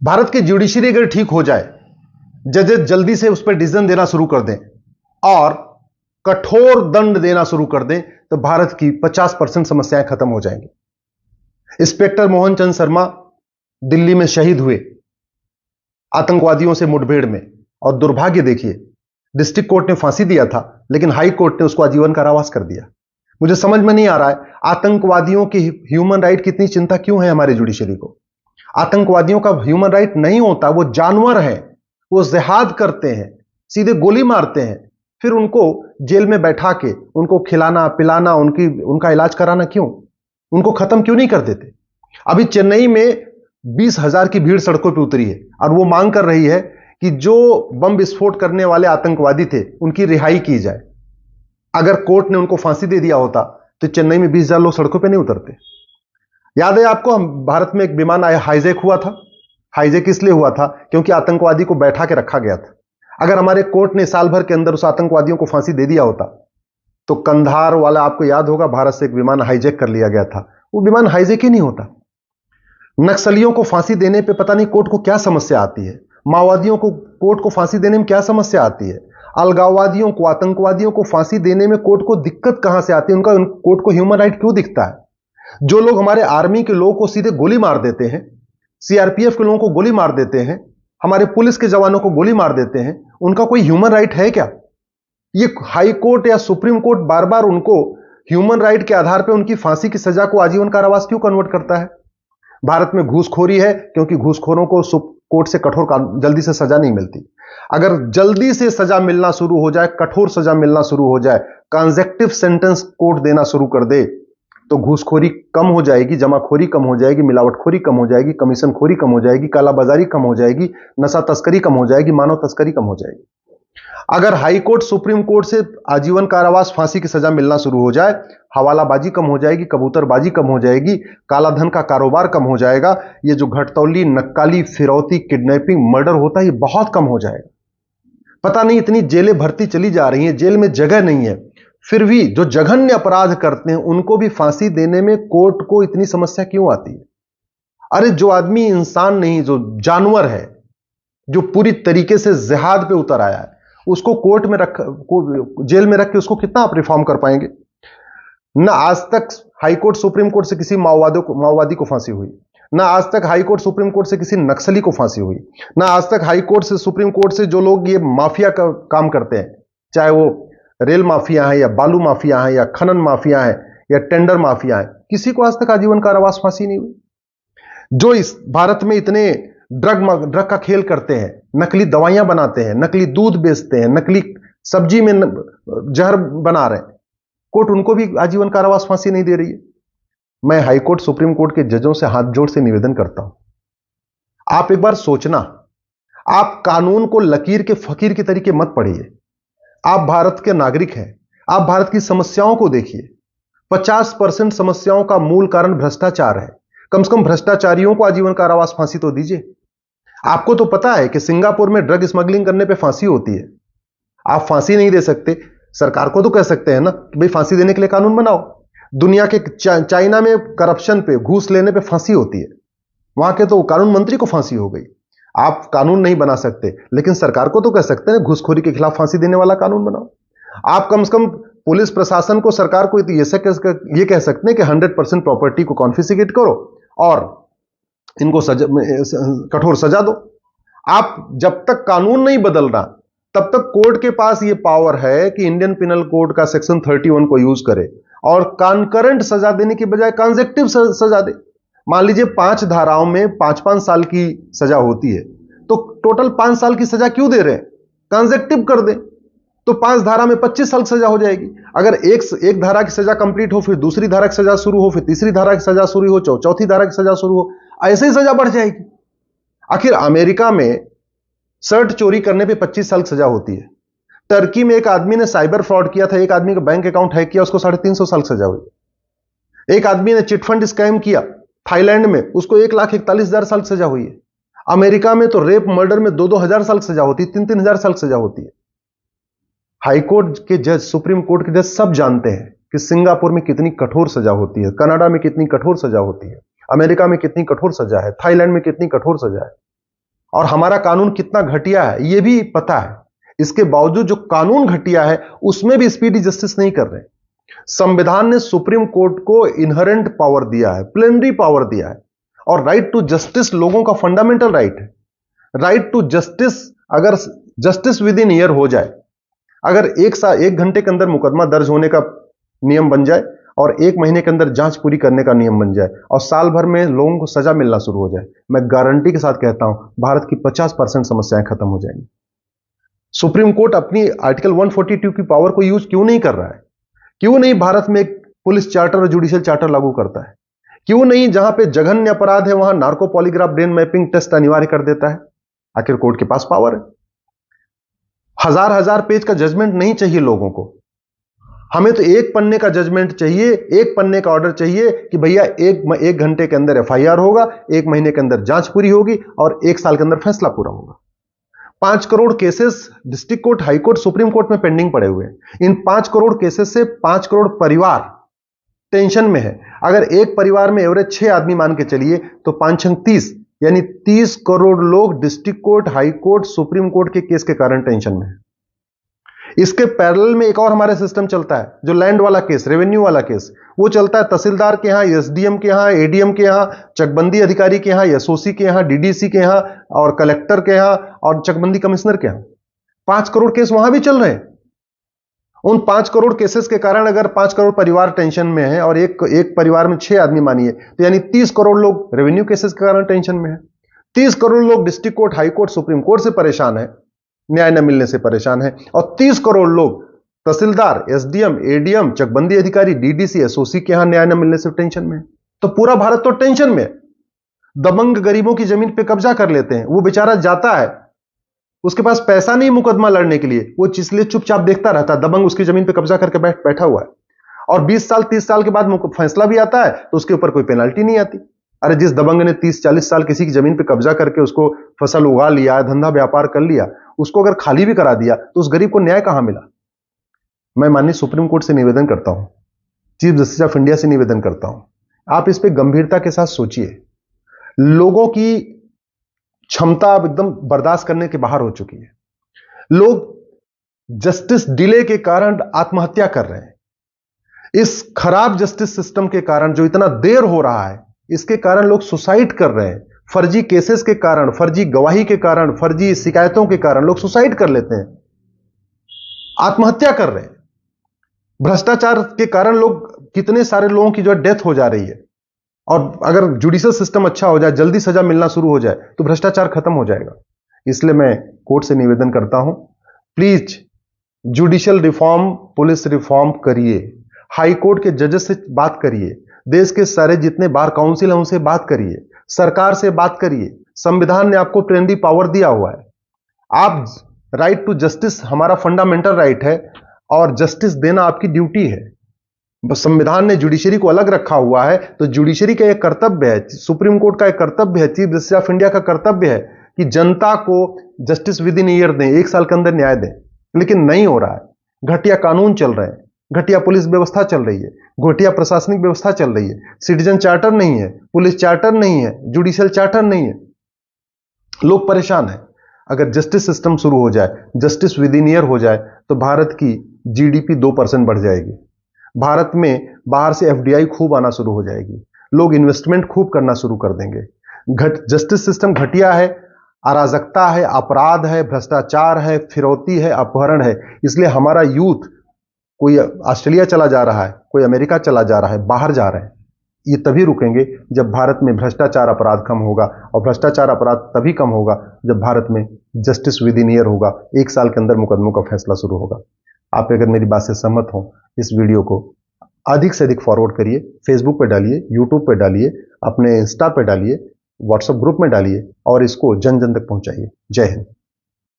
भारत की जुडिशरी अगर ठीक हो जाए, जजेस जल्दी से उस पर डिसीजन देना शुरू कर दें और कठोर दंड देना शुरू कर दें, तो भारत की 50% समस्याएं खत्म हो जाएंगी। इंस्पेक्टर मोहन चंद शर्मा दिल्ली में शहीद हुए आतंकवादियों से मुठभेड़ में, और दुर्भाग्य देखिए, डिस्ट्रिक्ट कोर्ट ने फांसी दिया था, लेकिन हाई कोर्ट ने उसको आजीवन कारावास कर दिया। मुझे समझ में नहीं आ रहा है, आतंकवादियों की ह्यूमन राइट की इतनी चिंता क्यों है हमारी जुडिशरी को। आतंकवादियों का ह्यूमन राइट नहीं होता, वो जानवर हैं, वो जिहाद करते हैं, सीधे गोली मारते हैं, फिर उनको जेल में बैठा के उनको खिलाना पिलाना, उनका इलाज कराना क्यों, उनको खत्म क्यों नहीं कर देते। अभी चेन्नई में 20,000 की भीड़ सड़कों पर उतरी है और वो मांग कर रही है कि जो बम विस्फोट करने वाले आतंकवादी थे उनकी रिहाई की जाए। अगर कोर्ट ने उनको फांसी दे दिया होता तो चेन्नई में 20,000 लोग सड़कों पर नहीं उतरते। याद है आपको, हम भारत में एक विमान हाईजैक हुआ था। हाईजैक इसलिए हुआ था क्योंकि आतंकवादी को बैठा के रखा गया था। अगर हमारे कोर्ट ने साल भर के अंदर उस आतंकवादियों को फांसी दे दिया होता तो कंधार वाला, आपको याद होगा, भारत से एक विमान हाईजैक कर लिया गया था, वो विमान हाईजैक ही नहीं होता। नक्सलियों को फांसी देने पे पता नहीं कोर्ट को क्या समस्या आती है, माओवादियों को कोर्ट को फांसी देने में क्या समस्या आती है, अलगाववादियों को, आतंकवादियों को फांसी देने में कोर्ट को दिक्कत कहां से आती है, उनका कोर्ट को ह्यूमन राइट क्यों दिखता है। जो लोग हमारे आर्मी के लोगों को सीधे गोली मार देते हैं, सीआरपीएफ के लोगों को गोली मार देते हैं, हमारे पुलिस के जवानों को गोली मार देते हैं, उनका कोई ह्यूमन राइट है क्या। ये हाई कोर्ट या सुप्रीम कोर्ट बार बार उनको ह्यूमन राइट के आधार पर उनकी फांसी की सजा को आजीवन कारावास क्यों कन्वर्ट करता है। भारत में घूसखोरी है क्योंकि घूसखोरों को कोर्ट से कठोर जल्दी से सजा नहीं मिलती। अगर जल्दी से सजा मिलना शुरू हो जाए, कठोर सजा मिलना शुरू हो जाए, कंसेक्टिव सेंटेंस कोर्ट देना शुरू कर दे, तो घूसखोरी कम हो जाएगी, जमाखोरी कम हो जाएगी, मिलावटखोरी कम हो जाएगी, कमीशनखोरी कम हो जाएगी, कालाबाजारी कम हो जाएगी, नशा तस्करी कम हो जाएगी, मानव तस्करी कम हो जाएगी। अगर हाई कोर्ट सुप्रीम कोर्ट से आजीवन कारावास फांसी की सजा मिलना शुरू हो जाए, हवालाबाजी कम हो जाएगी, कबूतरबाजी कम हो जाएगी, काला धन का कारोबार कम हो जाएगा, ये जो घटतौली, नक्काली, फिरौती, किडनैपिंग, मर्डर होता है, ये बहुत कम हो जाएगा। पता नहीं इतनी जेलें भर्ती चली जा रही हैं, जेल में जगह नहीं है, फिर भी जो जघन्य अपराध करते हैं उनको भी फांसी देने में कोर्ट को इतनी समस्या क्यों आती है। अरे जो आदमी इंसान नहीं, जो जानवर है, जो पूरी तरीके से जिहाद पे उतर आया है, उसको कोर्ट में जेल में रख के उसको कितना आप रिफॉर्म कर पाएंगे। ना आज तक हाई कोर्ट सुप्रीम कोर्ट से किसी माओवादी को फांसी हुई, ना आज तक हाई कोर्ट सुप्रीम कोर्ट से किसी नक्सली को फांसी हुई, ना आज तक हाई कोर्ट से सुप्रीम कोर्ट से जो लोग ये माफिया का काम करते हैं, चाहे वो रेल माफिया है या बालू माफिया है या खनन माफिया है या टेंडर माफिया है, किसी को आज तक आजीवन कारावास फांसी नहीं हुई। जो इस भारत में इतने ड्रग का खेल करते हैं, नकली दवाइयां बनाते हैं, नकली दूध बेचते हैं, नकली सब्जी में जहर बना रहे हैं, कोर्ट उनको भी आजीवन कारावास फांसी नहीं दे रही है। मैं हाई कोर्ट सुप्रीम कोर्ट के जजों से हाथ जोड़ से निवेदन करता हूं, आप एक बार सोचना, आप कानून को लकीर के फकीर के तरीके मत पढ़िए। आप भारत के नागरिक हैं, आप भारत की समस्याओं को देखिए। 50% समस्याओं का मूल कारण भ्रष्टाचार है। कम से कम भ्रष्टाचारियों को आजीवन कारावास फांसी तो दीजिए। आपको तो पता है कि सिंगापुर में ड्रग स्मगलिंग करने पे फांसी होती है। आप फांसी नहीं दे सकते, सरकार को तो कह सकते हैं ना कि भाई फांसी देने के लिए कानून बनाओ। दुनिया के चाइना में करप्शन पे, घूस लेने पे फांसी होती है, वहां के तो कानून मंत्री को फांसी हो गई। आप कानून नहीं बना सकते, लेकिन सरकार को तो कह सकते हैं घूसखोरी के खिलाफ फांसी देने वाला कानून बनाओ। आप कम से कम पुलिस प्रशासन को, सरकार को ये कह सकते हैं कि 100% प्रॉपर्टी को कॉन्फिस्केट करो और इनको कठोर सजा दो। आप जब तक कानून नहीं बदल रहा, तब तक कोर्ट के पास ये पावर है कि इंडियन पिनल कोड का सेक्शन 31 को यूज करे और कॉन्करेंट सजा देने की बजाय कंसेक्टिव सजा दे। मान लीजिए 5 धाराओं में 5-5 साल की सजा होती है, तो टोटल 5 साल की सजा क्यों दे रहे हैं, कंसेक्टिव कर दे, तो 5 धारा में 25 साल की सजा हो जाएगी। अगर एक धारा की सजा कंप्लीट हो, फिर दूसरी धारा की सजा शुरू हो, फिर तीसरी धारा की सजा शुरू हो, चौथी धारा की सजा शुरू हो, ऐसे ही सजा बढ़ जाएगी। आखिर अमेरिका में शर्ट चोरी करने पे 25 साल की सजा होती है। टर्की में एक आदमी ने साइबर फ्रॉड किया था, एक आदमी का बैंक अकाउंट हैक किया, उसको 350 साल की सजा हुई। एक आदमी ने चिटफंड स्कैम किया थाईलैंड में, उसको 1,41,000 साल की सजा हुई है। अमेरिका में तो रेप मर्डर में 2-2 हजार साल की सजा होती है, 3-3 हजार साल की सजा होती है। हाई कोर्ट के जज, सुप्रीम कोर्ट के जज सब जानते हैं कि सिंगापुर में कितनी कठोर सजा होती है, कनाडा में कितनी कठोर सजा होती है, अमेरिका में कितनी कठोर सजा है, थाईलैंड में कितनी कठोर सजा है। और हमारा कानून कितना घटिया है यह भी पता है। इसके बावजूद जो कानून घटिया है उसमें भी स्पीडी जस्टिस नहीं कर रहे। संविधान ने सुप्रीम कोर्ट को इनहेरेंट पावर दिया है, प्लेनरी पावर दिया है, और राइट टू जस्टिस लोगों का फंडामेंटल राइट है। राइट टू जस्टिस, अगर जस्टिस विद इन ईयर हो जाए, अगर एक घंटे के अंदर मुकदमा दर्ज होने का नियम बन जाए और 1 महीने के अंदर जांच पूरी करने का नियम बन जाए और साल भर में लोगों को सजा मिलना शुरू हो जाए, मैं गारंटी के साथ कहता हूं भारत की 50% समस्याएं खत्म हो जाएंगी। सुप्रीम कोर्ट अपनी आर्टिकल 142 की पावर को यूज क्यों नहीं कर रहा है? क्यों नहीं भारत में एक पुलिस चार्टर और जुडिशियल चार्टर लागू करता है? क्यों नहीं जहां पे जघन्य अपराध है वहां narco polygraph brain mapping test अनिवार्य कर देता है? आखिर कोर्ट के पास पावर है। हजार पेज का जजमेंट नहीं चाहिए लोगों को, हमें तो 1 पन्ने का जजमेंट चाहिए, 1 पन्ने का ऑर्डर चाहिए कि भैया 1 घंटे के अंदर FIR होगा, 1 महीने के अंदर जांच पूरी होगी और 1 साल के अंदर फैसला पूरा होगा। 5 crore cases district court, high court, supreme court में पेंडिंग पड़े हुए हैं। इन 5 करोड़ केसेस से 5 करोड़ परिवार टेंशन में है। अगर एक परिवार में एवरेज 6 आदमी मान के चलिए तो 5 × 30 यानी 30 करोड़ लोग district court, high court, supreme court के केस के कारण टेंशन में है। इसके पैरेलल में एक और हमारे सिस्टम चलता है जो लैंड वाला केस, रेवेन्यू वाला केस, वो चलता है तहसीलदार के यहां, SDM के यहां, ADM के यहां, चकबंदी अधिकारी के यहां, SOC के यहां, DDC के यहां और कलेक्टर के यहां और चकबंदी कमिश्नर के यहां। 5 करोड़ केस वहां भी चल रहे हैं। उन 5 करोड़ केसेस के कारण अगर 5 करोड़ परिवार टेंशन में है और एक परिवार में 6 आदमी मानिए तो यानी 30 करोड़ लोग रेवेन्यू केसेस के कारण टेंशन में है। 30 करोड़ लोग district court, high court, supreme court से परेशान है, न्याय न मिलने से परेशान है, और 30 करोड़ लोग तहसीलदार, SDM, ADM, चकबंदी अधिकारी, DDC, SOC के यहां न्याय न मिलने से टेंशन में है। तो पूरा भारत तो टेंशन में है। दबंग गरीबों की जमीन पे कब्जा कर लेते हैं, वो बेचारा जाता है, उसके पास पैसा नहीं मुकदमा लड़ने के लिए, वो इसलिए चुपचाप देखता रहता है, दबंग उसकी जमीन पे कब्जा करके बैठा हुआ है, और 20 साल 30 साल के बाद फैसला भी आता है तो उसके ऊपर कोई पेनल्टी नहीं आती। अरे जिस दबंग ने 30-40 साल किसी की जमीन पे कब्जा करके उसको फसल उगा लिया, धंधा व्यापार कर लिया, उसको अगर खाली भी करा दिया तो उस गरीब को न्याय कहां मिला? मैं माननीय सुप्रीम कोर्ट से निवेदन करता हूं, चीफ जस्टिस ऑफ इंडिया से निवेदन करता हूं, आप इस पे गंभीरता के साथ सोचिए। लोगों की क्षमता अब एकदम बर्दाश्त करने के बाहर हो चुकी है। लोग जस्टिस डिले के कारण आत्महत्या कर रहे हैं। इस खराब जस्टिस सिस्टम के कारण जो इतना देर हो रहा है, इसके कारण लोग सुसाइड कर रहे हैं। फर्जी केसेस के कारण, फर्जी गवाही के कारण, फर्जी शिकायतों के कारण लोग सुसाइड कर लेते हैं, आत्महत्या कर रहे हैं। भ्रष्टाचार के कारण लोग, कितने सारे लोगों की जो डेथ हो जा रही है, और अगर जुडिशियल सिस्टम अच्छा हो जाए, जल्दी सजा मिलना शुरू हो जाए तो भ्रष्टाचार खत्म हो जाएगा। इसलिए मैं कोर्ट से निवेदन करता हूं, please judicial reform, police reform करिए, हाई कोर्ट के जजेस से बात करिए, देश के सारे जितने बार काउंसिल हैं उनसे बात करिए, सरकार से बात करिए। संविधान ने आपको प्लेनरी पावर दिया हुआ है। आप राइट टू जस्टिस हमारा फंडामेंटल राइट है और जस्टिस देना आपकी ड्यूटी है। संविधान ने जुडिशरी को अलग रखा हुआ है, तो जुडिशरी का एक कर्तव्य है, सुप्रीम कोर्ट का एक कर्तव्य है, चीफ जस्टिस ऑफ इंडिया का कर्तव्य है कि जनता को जस्टिस विद इन ईयर दें, 1 साल के अंदर न्याय दें। लेकिन नहीं हो रहा है। घटिया कानून चल रहे हैं, घटिया पुलिस व्यवस्था चल रही है, घटिया प्रशासनिक व्यवस्था चल रही है, सिटीजन चार्टर नहीं है, पुलिस चार्टर नहीं है, जुडिशियल चार्टर नहीं है, लोग परेशान हैं। अगर जस्टिस सिस्टम शुरू हो जाए, जस्टिस विद इन ईयर हो जाए, तो भारत की GDP 2% बढ़ जाएगी। भारत में बाहर से FDI खूब आना शुरू हो जाएगी, लोग इन्वेस्टमेंट खूब करना शुरू कर देंगे। जस्टिस सिस्टम घटिया है, अराजकता है, अपराध है, भ्रष्टाचार है, फिरौती है, अपहरण है। इसलिए हमारा यूथ, कोई ऑस्ट्रेलिया चला जा रहा है, कोई अमेरिका चला जा रहा है, बाहर जा रहे हैं। ये तभी रुकेंगे जब भारत में भ्रष्टाचार अपराध कम होगा, और भ्रष्टाचार अपराध तभी कम होगा जब भारत में जस्टिस विद इन ईयर होगा, 1 साल के अंदर मुकदमों का फैसला शुरू होगा। आप अगर मेरी बात से सहमत हो, इस वीडियो को अधिक से अधिक फॉरवर्ड करिए, फेसबुक पे डालिए, यूट्यूब पे डालिए, अपने इंस्टा पे डालिए, व्हाट्सएप ग्रुप में डालिए और इसको जन जन तक पहुंचाइए। जय हिंद।